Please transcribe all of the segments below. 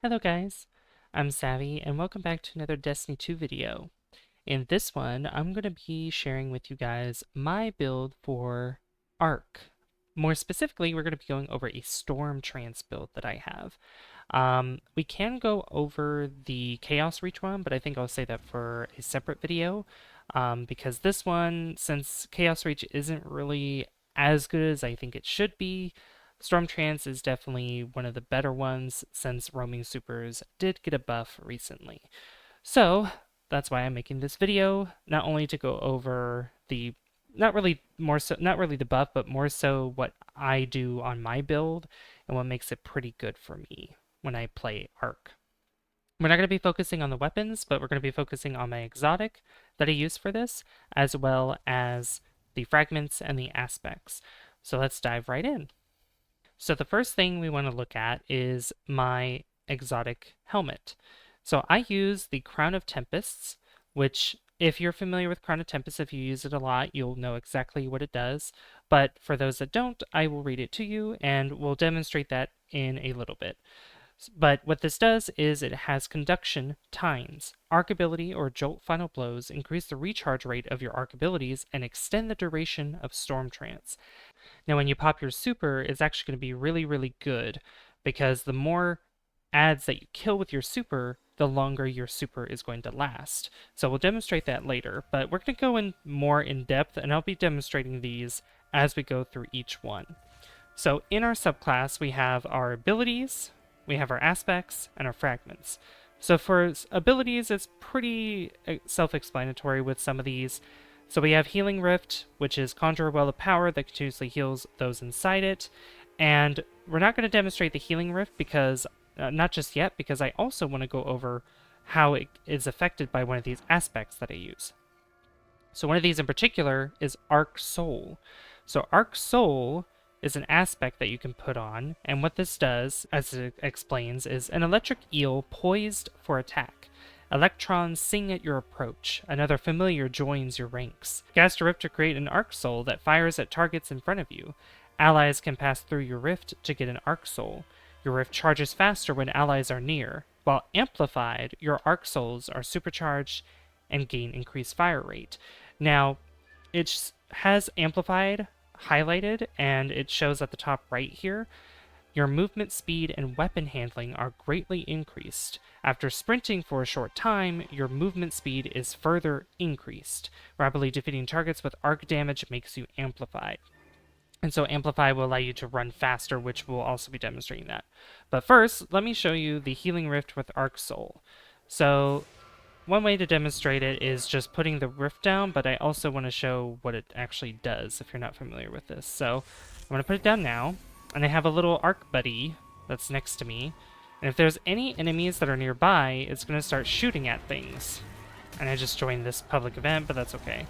Hello guys, I'm Savvy and welcome back to another Destiny 2 video. In this one, I'm going to be sharing with you guys my build for Arc. More specifically, we're going to be going over a Stormtrance build that I have. We can go over the Chaos Reach one, but I think I'll save that for a separate video because this one, since Chaos Reach isn't really as good as I think it should be, Stormtrance is definitely one of the better ones since roaming supers did get a buff recently. So that's why I'm making this video, not only to go over the not really the buff, but more so what I do on my build and what makes it pretty good for me when I play Arc. We're not going to be focusing on the weapons, but we're going to be focusing on my exotic that I use for this, as well as the fragments and the aspects. So let's dive right in. So the first thing we want to look at is my exotic helmet. So I use the Crown of Tempests, which if you're familiar with Crown of Tempests, if you use it a lot, you'll know exactly what it does. But for those that don't, I will read it to you and we'll demonstrate that in a little bit. But what this does is it has conduction tines. Arc ability or Jolt final blows increase the recharge rate of your arc abilities and extend the duration of Stormtrance. Now, when you pop your super, it's actually going to be really, really good because the more ads that you kill with your super, the longer your super is going to last. So we'll demonstrate that later, but we're going to go in more in depth, and I'll be demonstrating these as we go through each one. So in our subclass, we have our abilities, we have our aspects, and our fragments. So for abilities, it's pretty self-explanatory with some of these. So we have Healing Rift, which is Conjure a Well of Power that continuously heals those inside it. And we're not going to demonstrate the Healing Rift because, not just yet, because I also want to go over how it is affected by one of these aspects that I use. So one of these in particular is Arc Soul. So Arc Soul is an aspect that you can put on, and what this does, as it explains, is an electric eel poised for attack. Electrons sing at your approach. Another familiar joins your ranks. Cast a rift to create an arc soul that fires at targets in front of you. Allies can pass through your rift to get an arc soul. Your rift charges faster when allies are near. While amplified, your arc souls are supercharged and gain increased fire rate. Now, it has amplified highlighted, and it shows at the top right here. Your movement speed and weapon handling are greatly increased. After sprinting for a short time, your movement speed is further increased. Rapidly defeating targets with arc damage makes you amplified. And so Amplify will allow you to run faster, which we'll also be demonstrating that. But first, let me show you the Healing Rift with Arc Soul. So one way to demonstrate it is just putting the rift down, but I also want to show what it actually does if you're not familiar with this. So I'm going to put it down now, and I have a little arc buddy that's next to me. And if there's any enemies that are nearby, it's going to start shooting at things. And I just joined this public event, but that's okay.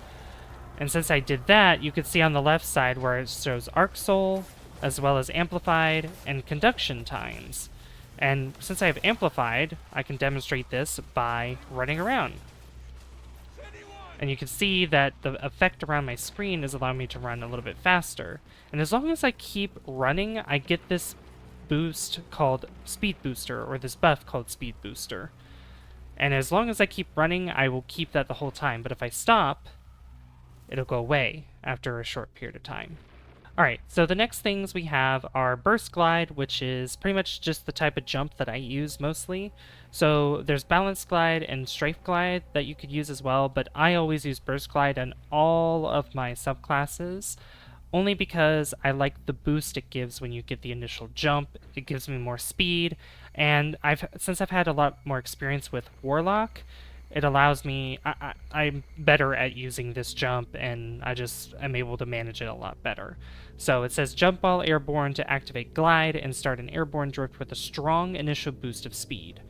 And since I did that, you can see on the left side where it shows Arc Soul, as well as Amplified, and Conduction Times. And since I have Amplified, I can demonstrate this by running around. And you can see that the effect around my screen is allowing me to run a little bit faster. And as long as I keep running, I get this boost called Speed Booster, or this buff called Speed Booster. And as long as I keep running, I will keep that the whole time. But if I stop, it'll go away after a short period of time. Alright, so the next things we have are Burst Glide, which is pretty much just the type of jump that I use mostly. So there's Balance Glide and Strafe Glide that you could use as well, but I always use Burst Glide on all of my subclasses, only because I like the boost it gives when you get the initial jump. It gives me more speed, and since I've had a lot more experience with Warlock, it allows me, I'm better at using this jump, and I just am able to manage it a lot better. So it says jump while airborne to activate glide and start an airborne drift with a strong initial boost of speed.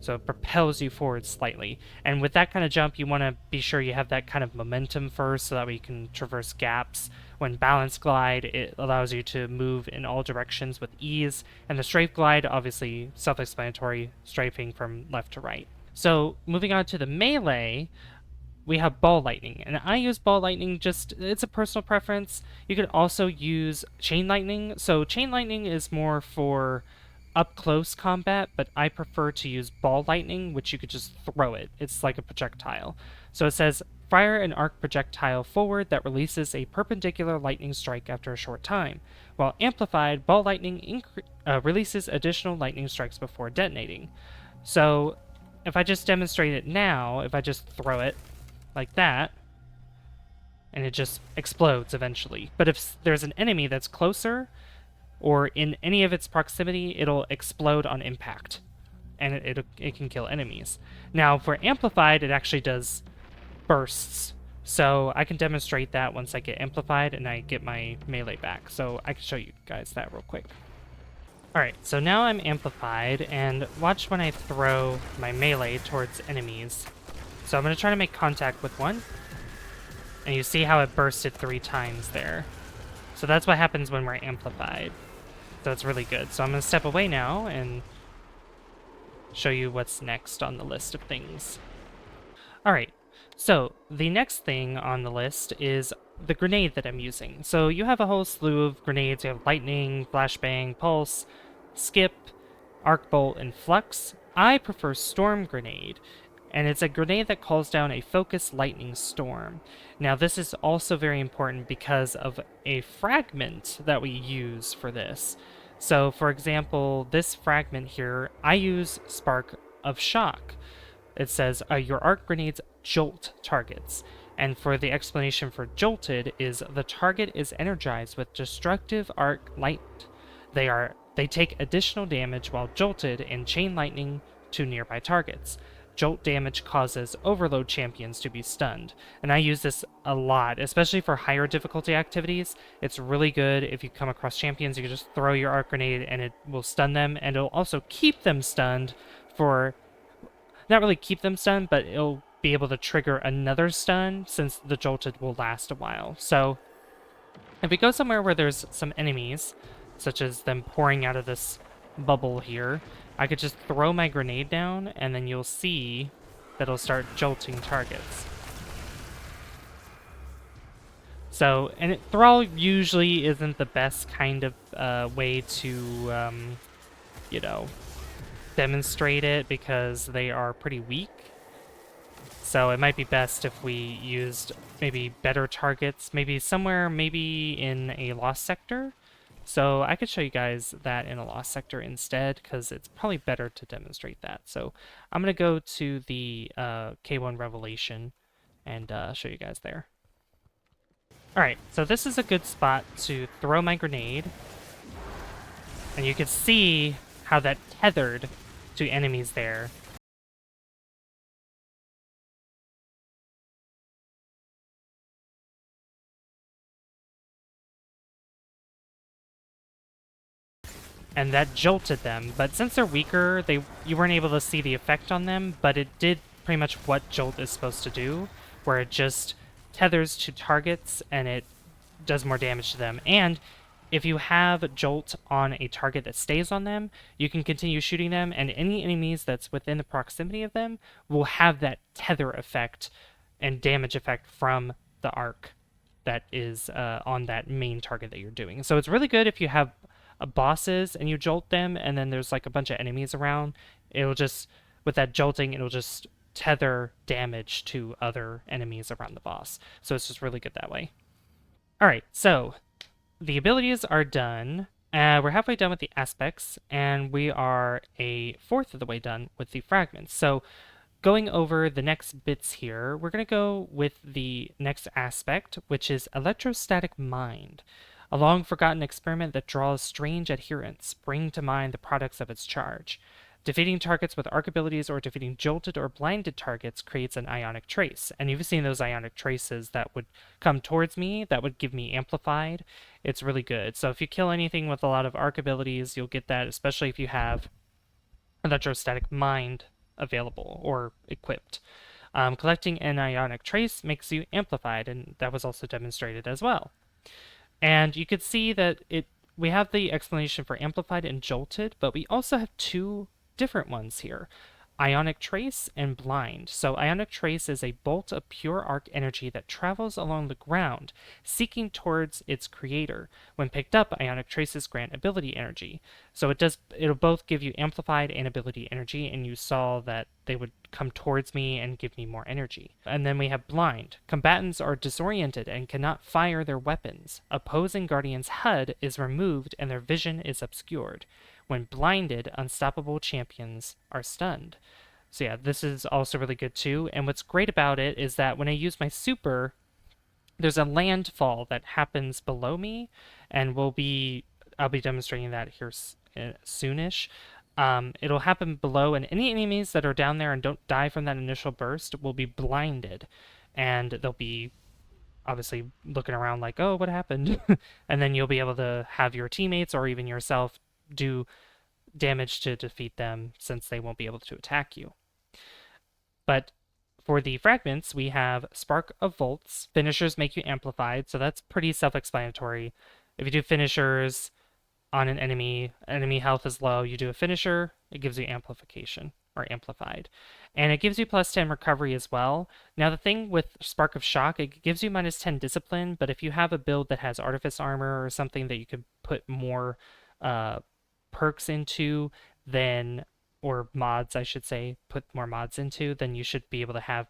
So it propels you forward slightly. And with that kind of jump, you want to be sure you have that kind of momentum first so that way you can traverse gaps. When balance glide, it allows you to move in all directions with ease. And the strafe glide, obviously self-explanatory, strafing from left to right. So moving on to the melee, we have Ball Lightning, and I use Ball Lightning it's a personal preference. You could also use Chain Lightning. So Chain Lightning is more for up close combat, but I prefer to use ball lightning, which you could just throw it. It's like a projectile. So it says, fire an arc projectile forward that releases a perpendicular lightning strike after a short time, while amplified, ball lightning releases additional lightning strikes before detonating. So if I just demonstrate it now, if I just throw it like that, and it just explodes eventually. But if there's an enemy that's closer, or in any of its proximity, it'll explode on impact, and it can kill enemies. Now, for amplified, it actually does bursts. So I can demonstrate that once I get amplified and I get my melee back. So I can show you guys that real quick. Alright, so now I'm amplified, and watch when I throw my melee towards enemies. So I'm going to try to make contact with one, and you see how it bursted 3 times there. So that's what happens when we're amplified. So it's really good. So I'm going to step away now and show you what's next on the list of things. Alright, so the next thing on the list is the grenade that I'm using. So you have a whole slew of grenades. You have lightning, flashbang, pulse, skip, arc bolt, and flux. I prefer storm grenade, and it's a grenade that calls down a focused lightning storm. Now this is also very important because of a fragment that we use for this. So for example, this fragment here, I use Spark of Shock. It says your arc grenades jolt targets. And for the explanation for jolted is the target is energized with destructive arc light. They take additional damage while jolted and chain lightning to nearby targets. Jolt damage causes overload champions to be stunned. And I use this a lot, especially for higher difficulty activities. It's really good if you come across champions, you can just throw your arc grenade and it will stun them, and it'll also keep them stunned for... not really keep them stunned, but it'll be able to trigger another stun since the jolted will last a while. So if we go somewhere where there's some enemies, such as them pouring out of this bubble here, I could just throw my grenade down, and then you'll see that it'll start jolting targets. So, and thrall usually isn't the best kind of way to, you know, demonstrate it because they are pretty weak. So it might be best if we used maybe better targets, maybe somewhere, maybe in a lost sector. So I could show you guys that in a lost sector instead, because it's probably better to demonstrate that. So I'm going to go to the K1 Revelation and show you guys there. Alright, so this is a good spot to throw my grenade. And you can see how that tethered to enemies there. And that jolted them, but since they're weaker, you weren't able to see the effect on them, but it did pretty much what Jolt is supposed to do, where it just tethers to targets and it does more damage to them. And if you have Jolt on a target that stays on them, you can continue shooting them, and any enemies that's within the proximity of them will have that tether effect and damage effect from the arc that is on that main target that you're doing. So it's really good if you have bosses and you jolt them and then there's like a bunch of enemies around. It'll just, with that jolting, it'll just tether damage to other enemies around the boss. So it's just really good that way. Alright, so the abilities are done. We're halfway done with the aspects, and we are a fourth of the way done with the fragments. So going over the next bits here, we're going to go with the next aspect, which is Electrostatic Mind. A long-forgotten experiment that draws strange adherents, bring to mind the products of its charge. Defeating targets with arc abilities or defeating jolted or blinded targets creates an Ionic Trace. And you've seen those Ionic Traces that would come towards me, that would give me amplified. It's really good. So if you kill anything with a lot of arc abilities, you'll get that, especially if you have Electrostatic Mind available or equipped. Collecting an Ionic Trace makes you amplified, and that was also demonstrated as well. And you could see that we have the explanation for amplified and jolted, but we also have two different ones here. Ionic Trace and Blind. So Ionic Trace is a bolt of pure arc energy that travels along the ground, seeking towards its creator. When picked up, Ionic Traces grant ability energy. So it'll both give you amplified and ability energy, and you saw that they would come towards me and give me more energy. And then we have Blind. Combatants are disoriented and cannot fire their weapons. Opposing Guardian's HUD is removed and their vision is obscured. When blinded, unstoppable champions are stunned. So yeah, this is also really good too. And what's great about it is that when I use my super, there's a landfall that happens below me, and I'll be demonstrating that here soonish. It'll happen below, and any enemies that are down there and don't die from that initial burst will be blinded, and they'll be obviously looking around like, oh, what happened? And then you'll be able to have your teammates or even yourself do damage to defeat them since they won't be able to attack you. But for the fragments, we have Spark of Volts. Finishers make you amplified, so that's pretty self-explanatory. If you do finishers on an enemy health is low, you do a finisher, it gives you amplification or amplified. And it gives you plus 10 recovery as well. Now the thing with Spark of Shock, it gives you minus 10 discipline, but if you have a build that has Artifice Armor or something that you could put more perks into, then, or mods, I should say, put more mods into, then you should be able to have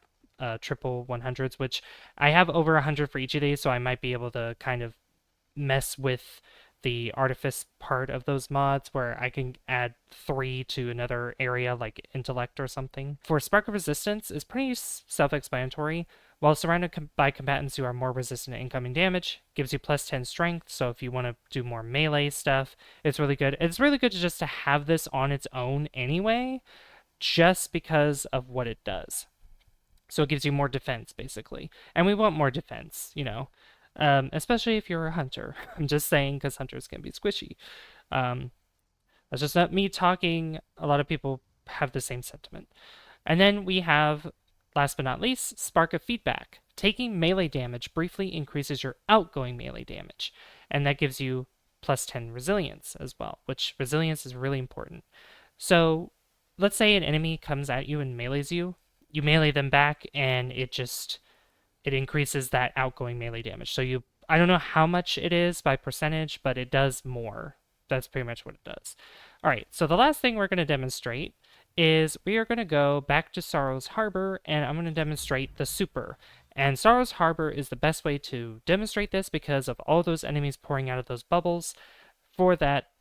triple 100s, which I have over 100 for each of these, so I might be able to kind of mess with the artifice part of those mods where I can add 3 to another area like intellect or something. For Spark of Resistance is pretty self-explanatory. While surrounded by combatants who are more resistant to incoming damage, gives you plus 10 strength, so if you want to do more melee stuff, it's really good. It's really good just to have this on its own anyway, just because of what it does. So it gives you more defense, basically. And we want more defense, you know, especially if you're a hunter. I'm just saying because hunters can be squishy. That's just not me talking. A lot of people have the same sentiment. And then we have, last but not least, Spark of Feedback. Taking melee damage briefly increases your outgoing melee damage, and that gives you plus 10 resilience as well, which resilience is really important. So let's say an enemy comes at you and melees you. You melee them back, and it increases that outgoing melee damage. So I don't know how much it is by percentage, but it does more. That's pretty much what it does. All right, so the last thing we're going to demonstrate is we are going to go back to Sorrow's Harbor, and I'm going to demonstrate the super. And Sorrow's Harbor is the best way to demonstrate this because of all those enemies pouring out of those bubbles for that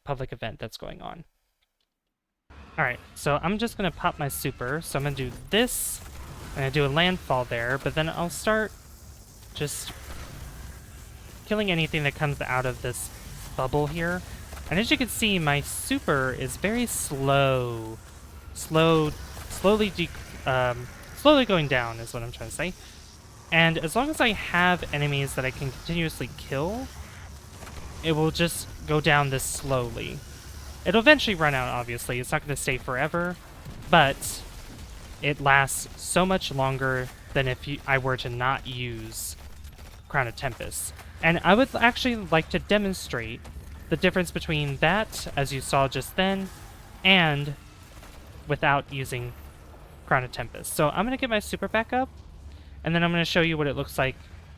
public event that's going on. All right, so I'm just going to pop my super. So I'm going to do this, and I do a landfall there, but then I'll start just killing anything that comes out of this bubble here. And as you can see, my super is very slowly going down is what I'm trying to say. And as long as I have enemies that I can continuously kill, it will just go down this slowly. It'll eventually run out, obviously. It's not going to stay forever, but it lasts so much longer than if I were to not use Crown of Tempest. And I would actually like to demonstrate the difference between that, as you saw just then, and without using Crown of Tempest. So I'm going to get my super back up, and then I'm going to show you what it looks like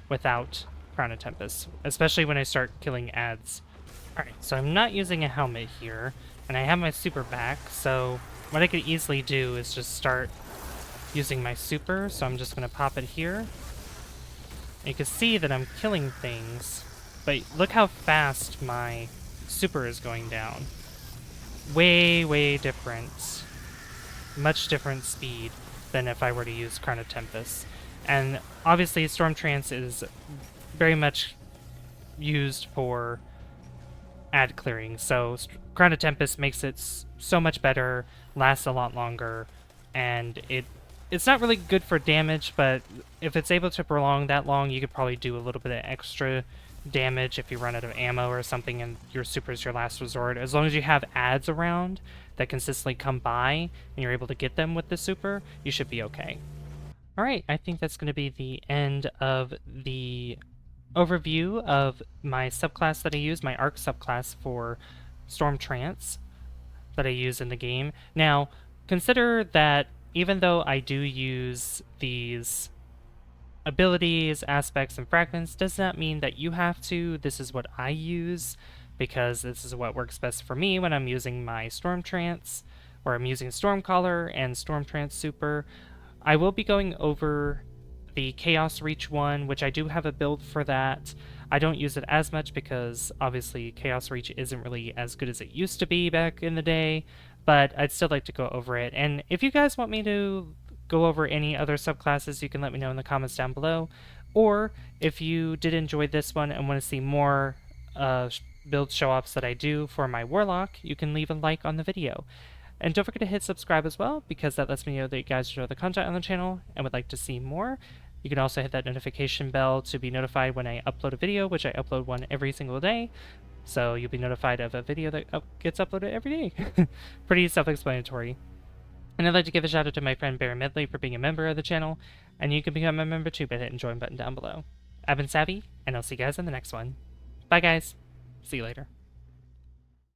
without Crown of Tempest, especially when I start killing ads. Alright, so I'm not using a helmet here, and I have my super back, so what I could easily do is just start using my super, so I'm just going to pop it here. And you can see that I'm killing things, but look how fast my super is going down. Way, way different. Much different speed than if I were to use Crown of Tempest. And obviously Stormtrance is very much used for ad clearing, so Crown of Tempest makes it so much better, lasts a lot longer, and it's not really good for damage, but if it's able to prolong that long, you could probably do a little bit of extra damage if you run out of ammo or something and your super is your last resort. As long as you have ads around that consistently come by and you're able to get them with the super, you should be okay. Alright, I think that's going to be the end of the overview of my subclass that I use, my Arc subclass for Stormtrance that I use in the game. Now, consider that even though I do use these abilities, aspects, and fragments, does not mean that you have to. This is what I use because this is what works best for me when I'm using my Stormtrance, or I'm using Stormcaller and Stormtrance Super. I will be going over the Chaos Reach one, which I do have a build for that. I don't use it as much because obviously Chaos Reach isn't really as good as it used to be back in the day, but I'd still like to go over it. And if you guys want me to go over any other subclasses, you can let me know in the comments down below. Or if you did enjoy this one and want to see more build show-offs that I do for my Warlock, you can leave a like on the video. And don't forget to hit subscribe as well, because that lets me know that you guys enjoy the content on the channel and would like to see more. You can also hit that notification bell to be notified when I upload a video, which I upload one every single day. So you'll be notified of a video that gets uploaded every day. Pretty self-explanatory. And I'd like to give a shout out to my friend Bear Medley for being a member of the channel, and you can become a member too by hitting the join button down below. I've been Savvy, and I'll see you guys in the next one. Bye guys. See you later.